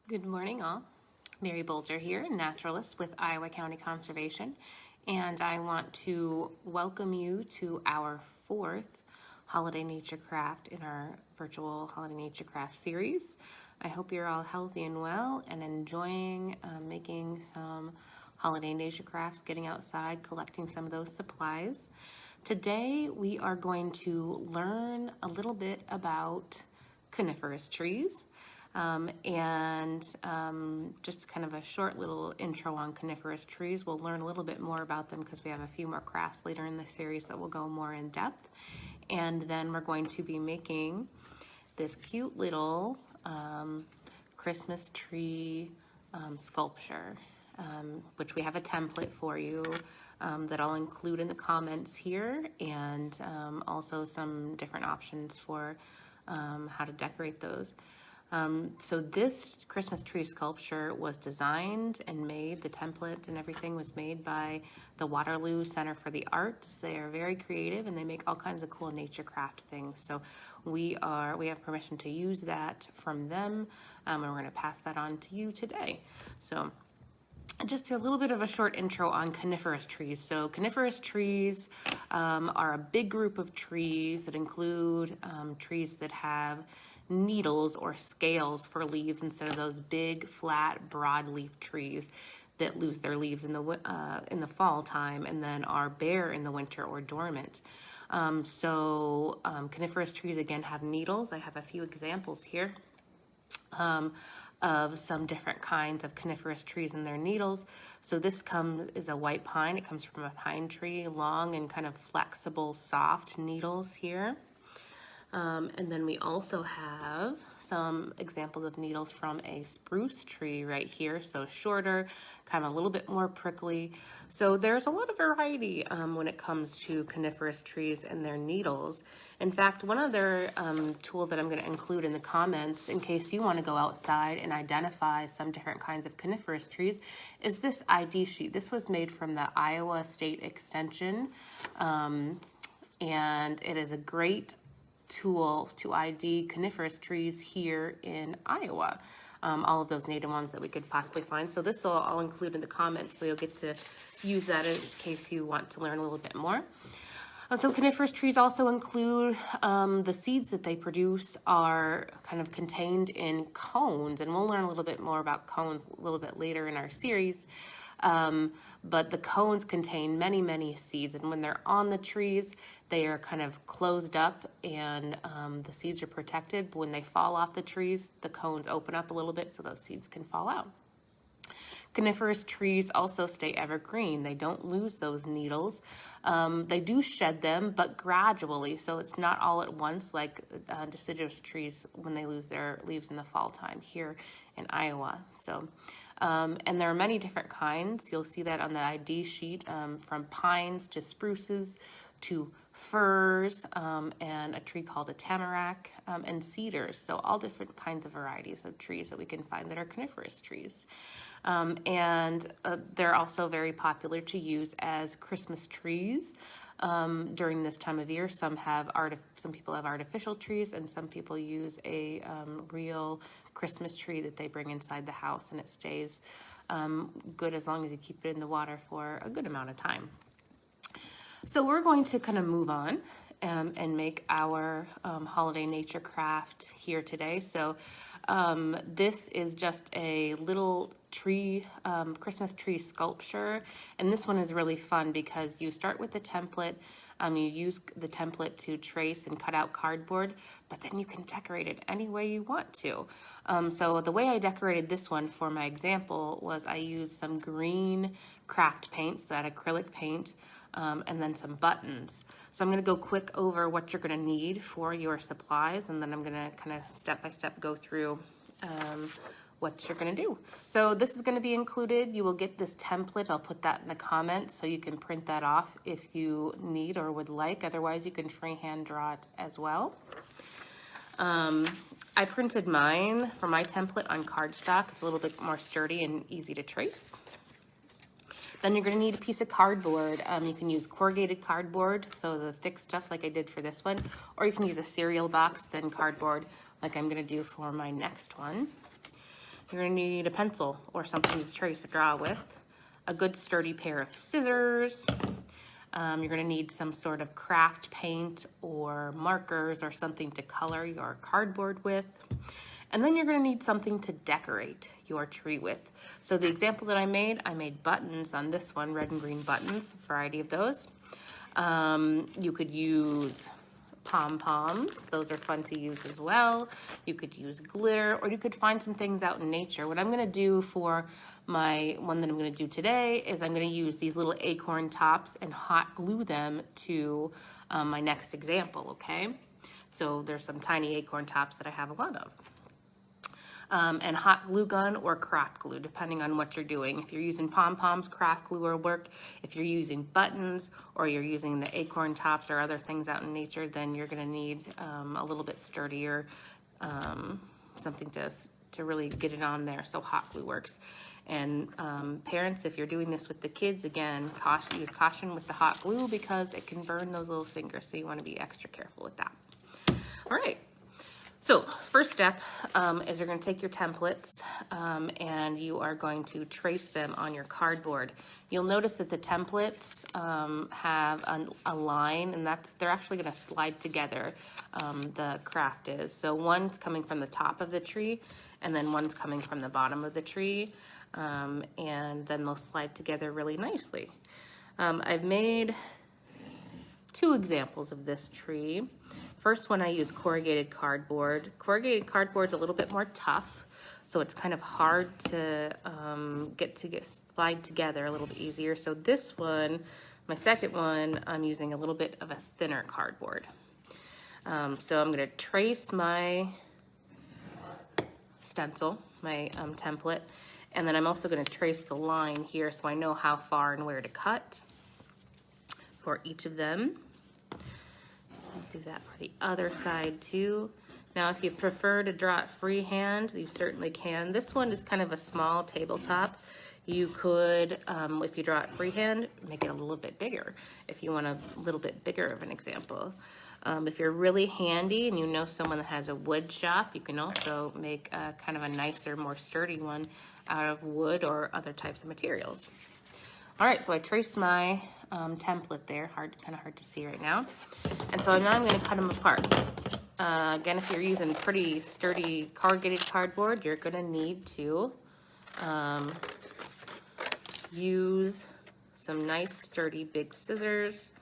Good morning, all. Mary Bulger here, naturalist with Iowa County Conservation, and I want to welcome you to our fourth Holiday Nature Craft in our virtual Holiday Nature Craft series. I hope you're all healthy and well and enjoying making some holiday nature crafts, getting outside, collecting some of those supplies. Today we are going to learn a little bit about coniferous trees. Just kind of a short little intro on coniferous trees. We'll learn a little bit more about them because we have a few more crafts later in the series that will go more in depth. And then we're going to be making this cute little Christmas tree sculpture, which we have a template for you that I'll include in the comments here, and also some different options for how to decorate those. So this Christmas tree sculpture was designed and made, the template and everything was made by the Waterloo Center for the Arts. They are very creative and they make all kinds of cool nature craft things. So we have permission to use that from them, and we're going to pass that on to you today. So just a little bit of a short intro on coniferous trees. So coniferous trees are a big group of trees that include trees that have needles or scales for leaves instead of those big, flat, broadleaf trees that lose their leaves in the fall time and then are bare in the winter or dormant. Coniferous trees again have needles. I have a few examples here of some different kinds of coniferous trees and their needles. So this is a white pine. It comes from a pine tree, long and kind of flexible, soft needles here. And then we also have some examples of needles from a spruce tree right here. So shorter, kind of a little bit more prickly. So there's a lot of variety when it comes to coniferous trees and their needles. In fact, one other tool that I'm going to include in the comments in case you want to go outside and identify some different kinds of coniferous trees is this ID sheet. This was made from the Iowa State Extension, and it is a great tool to ID coniferous trees here in Iowa. All of those native ones that we could possibly find. So this I'll include in the comments, so you'll get to use that in case you want to learn a little bit more. So coniferous trees also include the seeds that they produce are kind of contained in cones, and we'll learn a little bit more about cones a little bit later in our series. But the cones contain many, many seeds, and when they're on the trees, they are kind of closed up and the seeds are protected. But when they fall off the trees, the cones open up a little bit so those seeds can fall out. Coniferous trees also stay evergreen. They don't lose those needles. They do shed them, but gradually, so it's not all at once like deciduous trees when they lose their leaves in the fall time here in Iowa. So, and there are many different kinds. You'll see that on the ID sheet, from pines to spruces to firs, and a tree called a tamarack, and cedars. So all different kinds of varieties of trees that we can find that are coniferous trees. They're also very popular to use as Christmas trees during this time of year. Some people have artificial trees, and some people use a real Christmas tree that they bring inside the house, and it stays good as long as you keep it in the water for a good amount of time. So we're going to kind of move on and make our holiday nature craft here today. So this is just a little tree, Christmas tree sculpture, and this one is really fun because you start with the template. You use the template to trace and cut out cardboard, but then you can decorate it any way you want to. So the way I decorated this one for my example was I used some green craft paints, that acrylic paint, and then some buttons. So I'm going to go quick over what you're going to need for your supplies, and then I'm going to kind of step by step go through what you're going to do. So this is going to be included. You will get this template. I'll put that in the comments so you can print that off if you need or would like. Otherwise, you can freehand draw it as well. I printed mine for my template on cardstock. It's a little bit more sturdy and easy to trace. Then you're going to need a piece of cardboard. You can use corrugated cardboard, so the thick stuff like I did for this one, or you can use a cereal box, thin cardboard like I'm going to do for my next one. You're gonna need a pencil or something to trace or draw with, a good sturdy pair of scissors. You're gonna need some sort of craft paint or markers or something to color your cardboard with. And then you're gonna need something to decorate your tree with. So the example that I made buttons on this one, red and green buttons, a variety of those. You could use pom-poms, those are fun to use as well. You could use glitter, or you could find some things out in nature. What I'm gonna do for my one that I'm gonna do today is I'm gonna use these little acorn tops and hot glue them to my next example, okay? So there's some tiny acorn tops that I have a lot of. And hot glue gun or craft glue, depending on what you're doing. If you're using pom-poms, craft glue will work. If you're using buttons or you're using the acorn tops or other things out in nature, then you're gonna need a little bit sturdier, something to really get it on there, so hot glue works. And parents, if you're doing this with the kids, again, use caution with the hot glue because it can burn those little fingers, so you wanna be extra careful with that. All right. So first step is you're going to take your templates and you are going to trace them on your cardboard. You'll notice that the templates have a line, and they're actually going to slide together, the craft is. So one's coming from the top of the tree, and then one's coming from the bottom of the tree, and then they'll slide together really nicely. I've made 2 examples of this tree. First one, I use corrugated cardboard. Corrugated cardboard's a little bit more tough, so it's kind of hard to get slide together a little bit easier. So this one, my second one, I'm using a little bit of a thinner cardboard. So I'm gonna trace my stencil, my template, and then I'm also gonna trace the line here so I know how far and where to cut for each of them. Do that for the other side too. Now, if you prefer to draw it freehand, you certainly can. This one is kind of a small tabletop. You could, if you draw it freehand, make it a little bit bigger if you want a little bit bigger of an example. If you're really handy and you know someone that has a wood shop, you can also make a kind of a nicer, more sturdy one out of wood or other types of materials. All right, so I traced my template there, kind of hard to see right now. And so now I'm gonna cut them apart. Again, if you're using pretty sturdy corrugated cardboard, you're gonna need to use some nice sturdy big scissors.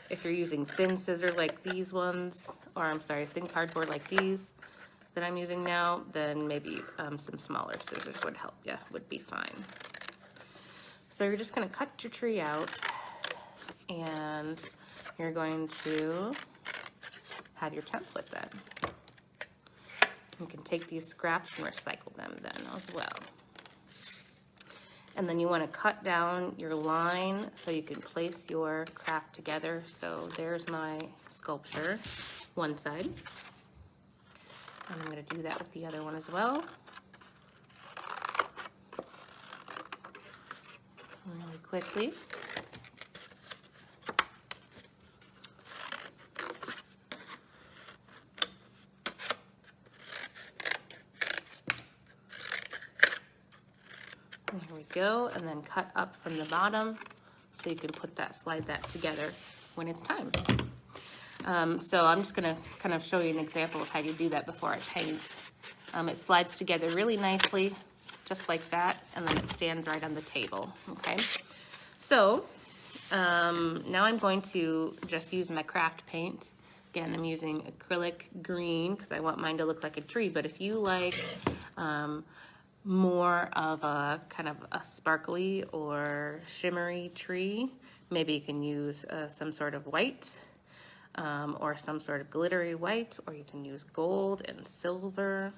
If you're using thin scissors like these ones, or I'm sorry, thin cardboard like these that I'm using now, then maybe some smaller scissors would help you, would be fine. So you're just gonna cut your tree out, and you're going to have your template then. You can take these scraps and recycle them then as well. And then you want to cut down your line so you can place your craft together. So there's my sculpture, one side. And I'm going to do that with the other one as well. Really quickly. There we go, and then cut up from the bottom so you can slide that together when it's time. So I'm just gonna kind of show you an example of how you do that before I paint. It slides together really nicely, just like that, and then it stands right on the table, okay? So now I'm going to just use my craft paint. Again, I'm using acrylic green because I want mine to look like a tree, but if you like more of a kind of a sparkly or shimmery tree, maybe you can use some sort of white or some sort of glittery white, or you can use gold and silver,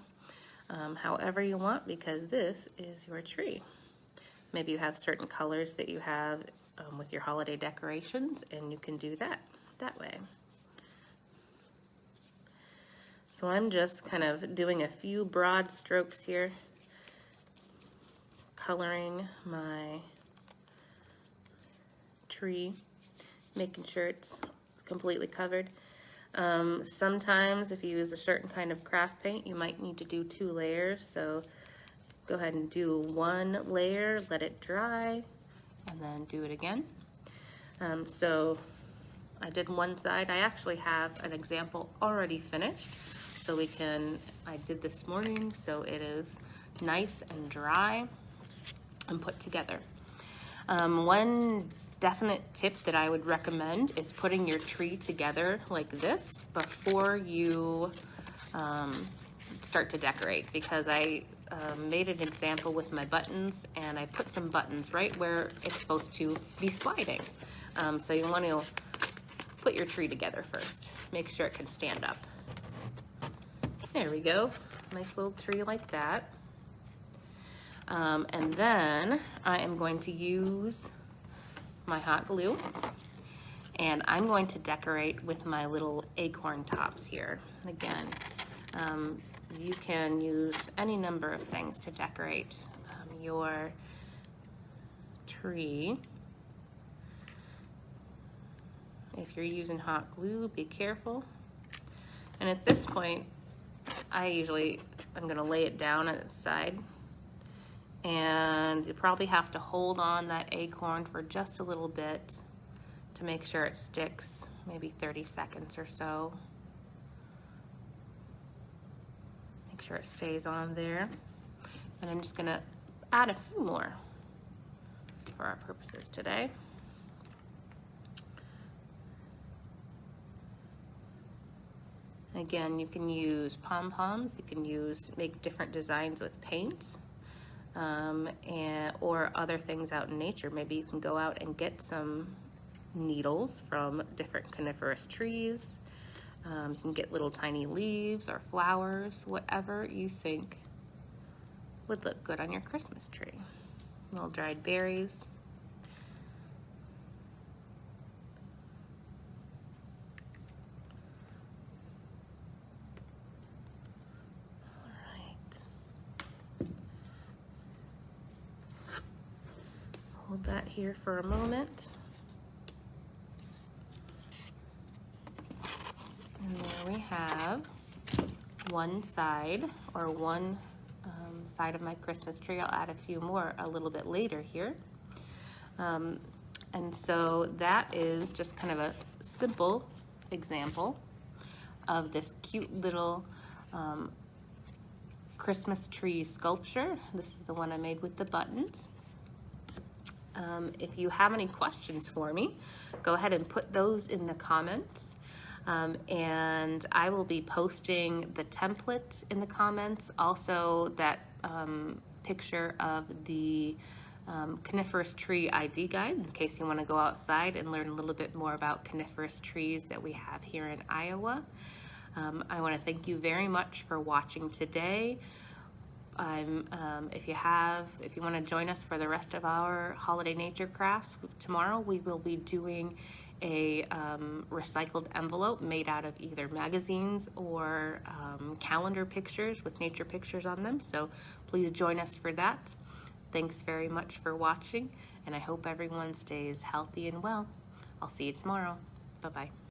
however you want, because this is your tree. Maybe you have certain colors that you have with your holiday decorations, and you can do that way. So I'm just kind of doing a few broad strokes here, coloring my tree, making sure it's completely covered. Sometimes if you use a certain kind of craft paint, you might need to do 2 layers, so go ahead and do one layer, let it dry, and then do it again. So I did one side. I actually have an example already finished, so I did this morning, so it is nice and dry and put together. One definite tip that I would recommend is putting your tree together like this before you start to decorate, because I made an example with my buttons, and I put some buttons right where it's supposed to be sliding. So you want to put your tree together first. Make sure it can stand up. There we go. Nice little tree like that. And then I am going to use my hot glue, and I'm going to decorate with my little acorn tops here. Again, you can use any number of things to decorate your tree. If you're using hot glue, be careful. And at this point, I'm gonna lay it down at its side. And you probably have to hold on that acorn for just a little bit to make sure it sticks, maybe 30 seconds or so. Make sure it stays on there. And I'm just gonna add a few more for our purposes today. Again, you can use pom-poms, you can make different designs with paint, or other things out in nature. Maybe you can go out and get some needles from different coniferous trees. You can get little tiny leaves or flowers, whatever you think would look good on your Christmas tree. Little dried berries. Hold that here for a moment. And there we have one side, or one side of my Christmas tree. I'll add a few more a little bit later here. And so that is just kind of a simple example of this cute little Christmas tree sculpture. This is the one I made with the buttons. If you have any questions for me, go ahead and put those in the comments. And I will be posting the template in the comments, also that picture of the Coniferous Tree ID guide, in case you want to go outside and learn a little bit more about coniferous trees that we have here in Iowa. I want to thank you very much for watching today. If you want to join us for the rest of our holiday nature crafts, tomorrow we will be doing a recycled envelope made out of either magazines or calendar pictures with nature pictures on them. So please join us for that. Thanks very much for watching, and I hope everyone stays healthy and well. I'll see you tomorrow. Bye-bye.